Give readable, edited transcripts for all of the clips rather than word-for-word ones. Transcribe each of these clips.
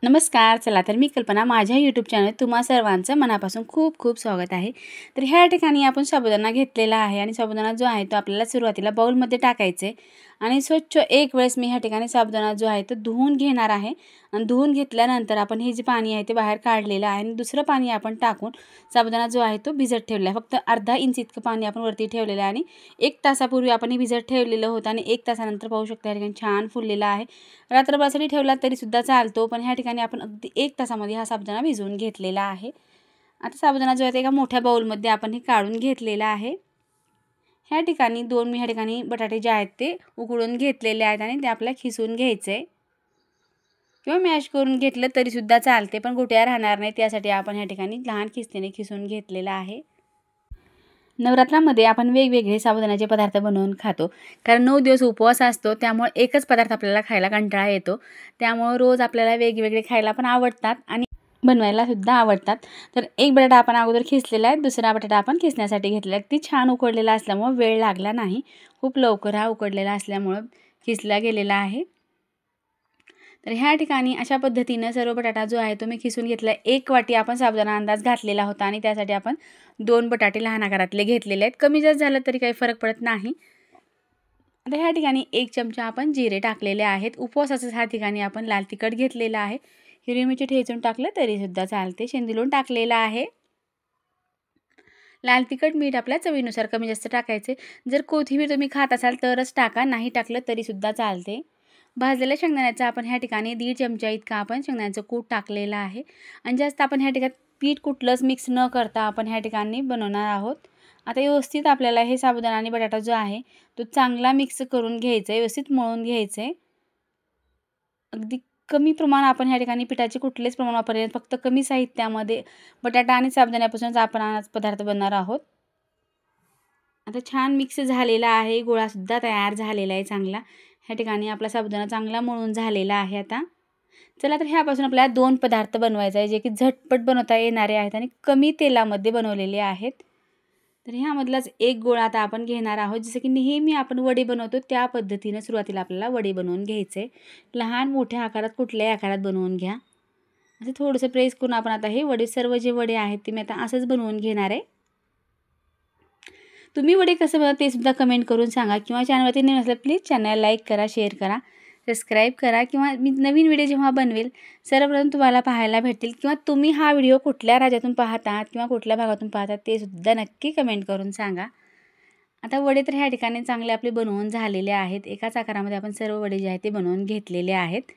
नमस्कार. चला तर मी कल्पना माझ्या यूट्यूब चॅनल तुम्हा सर्वांचं मनापासून खूप खूप स्वागत आहे. तर ह्या ठिकाणी आपण साबुदाणा घेतलेला आहे आणि साबुदाणा जो आहे तो आपल्याला सुरुवातीला बाउलमध्ये टाकायचे आणि स्वच्छ एक वेळेस मी ह्या ठिकाणी साबुदाणा जो आहे तो धुवून घेणार आहे. आणि धुवून घेतल्यानंतर आपण हे जे पाणी आहे ते बाहेर काढलेलं आहे आणि दुसरं पाणी आपण टाकून साबुदाणा जो आहे तो भिजत ठेवला आहे. फक्त अर्धा इंच इतकं पाणी आपण वरती ठेवलेलं आहे आणि 1 तासापूर्वी आपण हे भिजत ठेवलेलं होतं आणि 1 तासानंतर पाहू शकता ह्या ठिकाणी छान फुललेला आहे. रात्रभरासाठी ठेवला तरीसुद्धा चालतो, पण ह्या ठिकाणी आपण अगदी 1 तासामध्ये हा साबुदाणा भिजवून घेतलेला आहे. आता साबुदाणा जो आहे ते एका मोठ्या बाउलमध्ये आपण हे काढून घेतलेला आहे. ह्या ठिकाणी मी ह्या ठिकाणी बटाटे जे आहेत ते उकळून घेतलेले आहेत आणि ते आपल्याला खिसून घ्यायचे किंवा मॅश करून घेतलं तरीसुद्धा चालते, पण गोट्या राहणार नाही त्यासाठी आपण ह्या ठिकाणी लहान खिसणीने खिसून घेतलेला आहे. नवरात्रामध्ये आपण वेगवेगळे साबुदाण्याचे पदार्थ बनवून खातो, कारण 9 दिवस उपवास असतो, त्यामुळे एकच पदार्थ आपल्याला खायला कंटाळा येतो. त्यामुळे रोज आपल्याला वेगवेगळे खायला पण आवडतात आणि बनवायला सुद्धा आवडतात. तर एक बटाटा आपण अगोदर खिसलेला आहे, दुसरा बटाटा आपण खिसण्यासाठी घेतलेला आहे. ती छान उकडलेला असल्यामुळे वेळ लागला नाही, खूप लवकर हा उकडलेला असल्यामुळं खिसला गेलेला आहे. तर ह्या ठिकाणी अशा पद्धतीनं सर्व बटाटा जो आहे तो मी खिसून घेतला. 1 वाटी आपण साबुदाणा अंदाज घातलेला होता आणि त्यासाठी आपण 2 बटाटे लहान आकारातले घेतलेले आहेत. कमी जास्त झालं तरी काही फरक पडत नाही. आता ह्या ठिकाणी 1 चमचा आपण जिरे टाकलेले आहेत. उपवासाच्या ह्या ठिकाणी आपण लाल तिखट घेतलेलं आहे. हिरवी मिरची ठेचून टाकलं तरीसुद्धा चालते. शेंदूर टाकलेला आहे. लाल तिखट, मीठ आपल्या चवीनुसार कमी जास्त टाकायचे. जर कोथिंबीर तुम्ही खात असाल तरच टाका, नाही टाकलं तरीसुद्धा चालते. भाजलेल्या शेंगदाण्याचा आपण ह्या ठिकाणी 1.5 चमचा इतका आपण शेंगदाण्याचं कूट टाकलेलं आहे आणि जास्त आपण ह्या ठिकाणी पीठ कुठलंच मिक्स न करता आपण ह्या ठिकाणी बनवणार आहोत. आता व्यवस्थित आपल्याला हे साबुदाणा आणि बटाटा जो आहे तो चांगला मिक्स करून घ्यायचा आहे, व्यवस्थित मळून घ्यायचं आहे. अगदी कमी प्रमाण आपण ह्या ठिकाणी पिठाचे कुठलेच प्रमाण वापरले, फक्त कमी साहित्यामध्ये बटाटा आणि साबुदाण्यापासूनच आपण आज पदार्थ बनवणार आहोत. आता छान मिक्स झालेला आहे, गोळासुद्धा तयार झालेला आहे चांगला. ह्या ठिकाणी आपला साबुदाणा चांगला मळून झालेला आहे. आता चला तर ह्यापासून आपल्याला 2 पदार्थ बनवायचे आहे, जे की झटपट बनवता येणारे आहेत आणि कमी तेलामध्ये बनवलेले आहेत. तर ह्यामधलाच एक गोळा आता आपण घेणार आहोत. जसं की नेहमी आपण वडे बनवतो त्या पद्धतीनं सुरुवातीला आपल्याला वडे बनवून घ्यायचे. लहान मोठ्या आकारात कुठल्याही आकारात बनवून घ्या. असं थोडंसं प्रेस करून आपण आता हे वडे सर्व जे वडे आहेत ते मी आता असंच बनवून घेणार आहे. तुम्ही वडे कसं बनवता ते सुद्धा कमेंट करून सांगा किंवा चॅनलवरती नवीन असलं प्लीज चॅनल लाईक करा, शेअर करा, सबस्क्राईब करा किंवा मी नवीन व्हिडिओ जेव्हा बनवेल सर्वप्रथम तुम्हाला पाहायला भेटतील किंवा तुम्ही हा व्हिडिओ कुठल्या राज्यातून पाहतात किंवा कुठल्या भागातून पाहतात ते सुद्धा नक्की कमेंट करून सांगा. आता वडे तर ह्या ठिकाणी चांगले आपले बनवून झालेले आहेत. एकाच आकारामध्ये आपण सर्व वडे जे आहेत ते बनवून घेतलेले आहेत.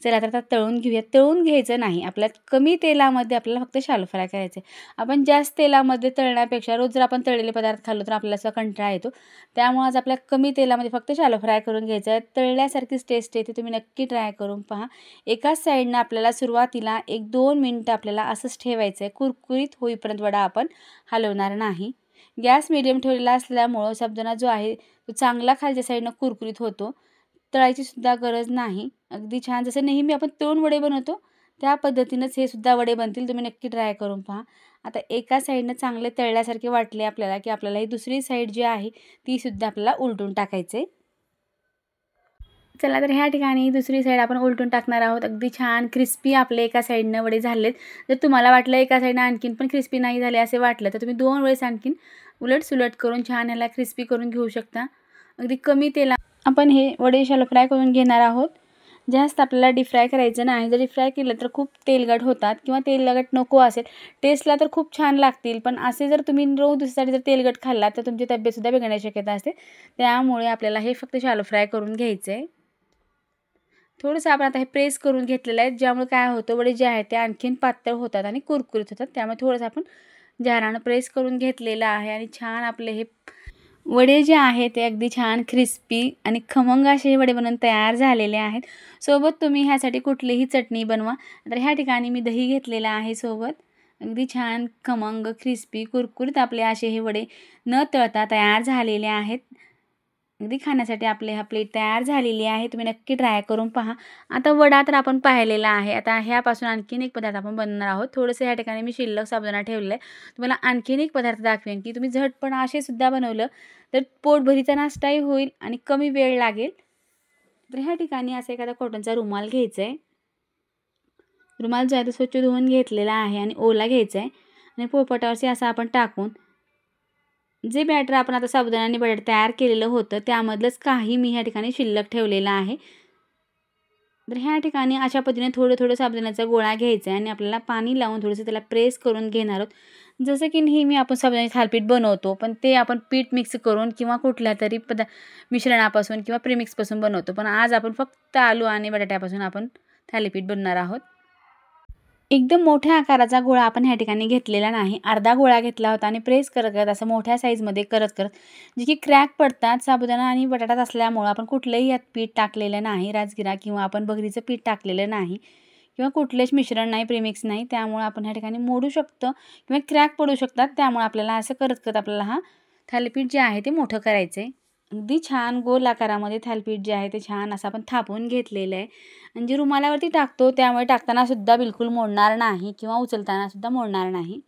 चला तर आता तळून घेऊया. तळून घ्यायचं नाही, आपल्याला कमी तेलामध्ये आपल्याला फक्त शॅलो फ्राय करायचे. आपण जास्त तेलामध्ये तळण्यापेक्षा रोज जर आपण तळलेले पदार्थ खाल्लो तर आपल्याला असा कंटाळा येतो. त्यामुळे आज आपल्याला कमी तेलामध्ये फक्त शॅलो फ्राय करून घ्यायचं आहे. तळल्यासारखीच टेस्ट येते, तुम्ही नक्की ट्राय करून पहा. एकाच साईडनं आपल्याला सुरुवातीला 1-2 मिनटं आपल्याला असंच ठेवायचं आहे. कुरकुरीत होईपर्यंत वडा आपण हलवणार नाही. गॅस मीडियम ठेवलेला असल्यामुळं साबुदाणा जो आहे तो चांगला खालच्या साईडनं कुरकुरीत होतो. तळायची सुद्धा गरज नाही. अगदी छान जसं नेहमी आपण तळून वडे बनवतो त्या पद्धतीनंच हे सुद्धा वडे बनतील. तुम्ही नक्की ट्राय करून पहा. आता एका साईडनं चांगले तळल्यासारखे वाटले आपल्याला की आपल्याला ही दुसरी साईड जी आहे ती सुद्धा आपल्याला उलटून टाकायचे. चला तर ह्या ठिकाणी दुसरी साईड आपण उलटून टाकणार आहोत. अगदी छान क्रिस्पी आपले एका साईडनं वडे झालेत. जर तुम्हाला वाटलं एका साईडनं आणखीन पण क्रिस्पी नाही झाले असे वाटलं तर तुम्ही 2 वेळेस आणखीन उलट-सुलट करून छान ह्याला क्रिस्पी करून घेऊ शकता. अगदी कमी तेलात आपण हे वडे शॅलो फ्राय करून घेणार आहोत. जास्त आपल्याला डीप फ्राय करायचं नाही. जर डीप फ्राय केलं तर खूप तेलकट होतात किंवा तेलकट नको असेल, टेस्टला तर खूप छान लागतील, पण असे जर तुम्ही रोज दुसऱ्यासाठी जर तेलकट खाल्ला तर तुमची तब्येतसुद्धा बिघडण्याची शक्यता असते. त्यामुळे आपल्याला हे फक्त शॅलो फ्राय करून घ्यायचं आहे. थोडंसं आपण आता हे प्रेस करून घेतलेलं आहे, ज्यामुळे काय होतं वडे जे आहेत ते आणखीन पातळ होतात आणि कुरकुरीत होतात. त्यामुळे थोडंसं आपण झारानं प्रेस करून घेतलेलं आहे आणि छान आपले हे वडे जे आहेत ते अगदी छान क्रिस्पी आणि खमंग असे वडे बनवून तयार झालेले आहेत. सोबत तुम्ही ह्यासाठी कुठलीही चटणी बनवा. तर ह्या ठिकाणी मी दही घेतलेलं आहे सोबत. अगदी छान खमंग क्रिस्पी कुरकुरीत आपले असे हे वडे न तळता तयार झालेले आहेत. अगदी खाण्यासाठी आपले हा प्लेट तयार झालेली आहे. तुम्ही नक्की ट्राय करून पहा. आता वडा तर आपण पाहिलेला आहे. आता ह्यापासून आणखीन एक पदार्थ आपण बनवणार आहोत. थोडंसं ह्या ठिकाणी मी शिल्लक साबुदाणा ठेवलेला आहे. तुम्हाला आणखीन एक पदार्थ दाखवेन की तुम्ही झटपट असे सुद्धा बनवलं तर पोटभरीचा नाश्ताही होईल आणि कमी वेळ लागेल. तर ह्या ठिकाणी असा एखादा कॉटनचा रुमाल घ्यायचा आहे रुमाल जो आहे तो स्वच्छ धुवून घेतलेला आहे आणि ओला घ्यायचा आहे आणि पोळपाटावरती असं आपण टाकून जे बॅटर आपण आता साबुदाणा आणि बटाटा तयार केलेलं होतं त्यामधलंच काही मी ह्या ठिकाणी शिल्लक ठेवलेलं आहे। तर ह्या ठिकाणी अशा पद्धतीने थोडं साबुदाण्याचा गोळा घ्यायचा आहे आणि आपल्याला पाणी लावून थोडंसं त्याला प्रेस करून घेणार आहोत। जसं की नेहमी आपण साबुदाण्याचे थालीपीठ बनवतो, पण ते आपण पीठ मिक्स करून किंवा कुठल्या तरी मिश्रणापासून किंवा प्रीमिक्सपासून बनवतो, पण आज आपण फक्त आलू आणि बटाट्यापासून आपण थालीपीठ बनवणार आहोत। एकदम मोठ्या आकाराचा गोळा आपण ह्या ठिकाणी घेतलेला नाही, अर्धा गोळा घेतला होता आणि प्रेस करत असं मोठ्या साईजमध्ये करत जे की क्रॅक पडतात साबुदाणा आणि बटाटा असल्यामुळे आपण कुठलंही यात पीठ टाकलेलं नाही, राजगिरा किंवा आपण बघरीचं पीठ टाकलेलं नाही किंवा कुठलेच मिश्रण नाही, प्रीमिक्स नाही, त्यामुळे आपण ह्या ठिकाणी मोडू शकतो किंवा क्रॅक पडू शकतात। त्यामुळे आपल्याला असं करत आपल्याला हा थालीपीठ जे आहे ते मोठं करायचं आहे। अगदी छान गोल आकारामध्ये थालीपीठ जे आहे ते छान असं आपण थापून घेतलेलं आहे आणि जे रुमालावरती टाकतो त्यामुळे टाकताना सुद्धा बिलकुल मोडणार नाही किंवा उचलताना सुद्धा मोडणार नाही।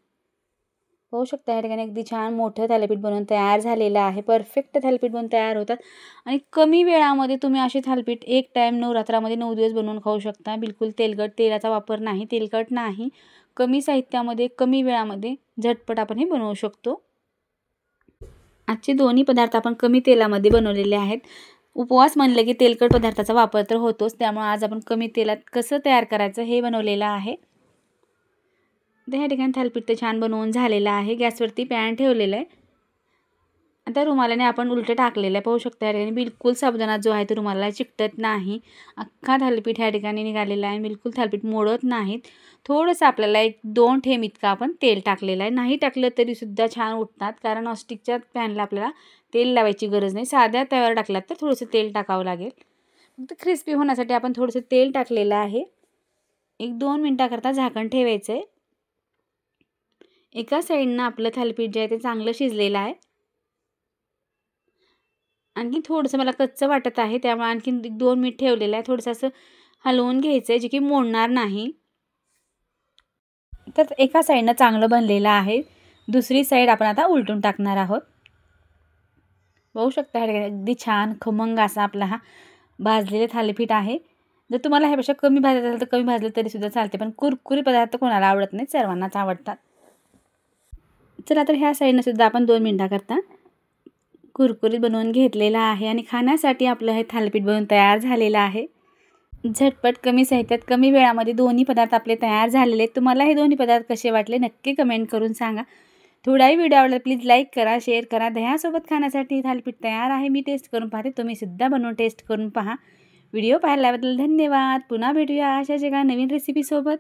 पाहू शकता या ठिकाणी अगदी छान मोठं थालीपीठ बनवून तयार झालेलं आहे। परफेक्ट थालीपीठ बनवून तयार होतात आणि कमी वेळामध्ये तुम्ही असे थालीपीठ एक टाईम नवरात्रामध्ये 9 दिवस बनवून खाऊ शकता। बिलकुल तेलाचा वापर नाही, तेलकट नाही, कमी साहित्यामध्ये कमी वेळामध्ये झटपट आपण हे बनवू शकतो। आजचे दोन्ही पदार्थ आपण कमी तेलामध्ये बनवलेले आहेत। उपवास म्हणलं की तेलकट पदार्थाचा वापर तर होतोच, त्यामुळे आज आपण कमी तेलात कसं तयार करायचं हे बनवलेलं आहे। तर ह्या ठिकाणी थालीपीठ तर छान बनवून झालेलं आहे। गॅसवरती पॅन ठेवलेलं आहे। आता रुमालाने आपण उलटं टाकलेलं आहे। पाहू शकता या ठिकाणी बिलकुल साबुदाणा जो आहे तो रुमालाला चिकटत नाही, अख्खा थालीपीठ ह्या ठिकाणी निघालेला आहे, बिलकुल थालीपीठ मोडत नाहीत। थोडंसं आपल्याला 1-2 थेंब इतकं आपण तेल टाकलेलं आहे, नाही टाकलं तरीसुद्धा छान उठतात, कारण नॉनस्टिकच्या पॅनला आपल्याला तेल लावायची गरज नाही, साध्या तव्यावर टाकलात तर थोडंसं तेल टाकावं लागेल। फक्त क्रिस्पी होण्यासाठी आपण थोडंसं तेल टाकलेलं आहे। 1-2 मिनटाकरता झाकण ठेवायचं आहे। एका साईडनं आपलं थालीपीठ जे आहे ते चांगलं शिजलेलं आहे, आणखी थोडंसं मला कच्चं वाटत आहे, त्यामुळे आणखी 2 मिनिट ठेवलेलं आहे। थोडंसं असं हलवून घ्यायचं आहे जे की मोडणार नाही। तर एका साईडनं चांगलं बनलेलं आहे, दुसरी साईड आपण आता उलटून टाकणार आहोत। पाहू शकता अगदी छान खमंग असा आपला हा भाजलेले थालीपीठ आहे। जर तुम्हाला ह्यापेक्षा कमी भाजायचं असेल तर कमी भाजलं तरीसुद्धा चालते, पण कुरकुरी पदार्थ कोणाला आवडत नाही, सर्वांनाच आवडतात। चला तर ह्या साईडनं सुद्धा आपण 2 मिनिटाकरता कुरकुरीत बनवून घेतलेला आहे आणि खाण्यासाठी आपलं हे थालीपीठ बनवून तयार झालेलं आहे। झटपट कमी साहित्यात कमी वेळामध्ये दोन्ही पदार्थ आपले तयार झालेले आहेत। तुम्हाला हे दोन्ही पदार्थ कसे वाटले नक्की कमेंट करून सांगा। थोडाही व्हिडिओ आवडला प्लीज लाईक करा, शेअर करा। दह्यासोबत खाण्यासाठी थालीपीठ तयार आहे, मी टेस्ट करून पाहते, तुम्ही सुद्धा बनवून टेस्ट करून पहा। व्हिडिओ पाहिल्याबद्दल धन्यवाद। पुन्हा भेटूया अशाच एका नवीन रेसिपीसोबत।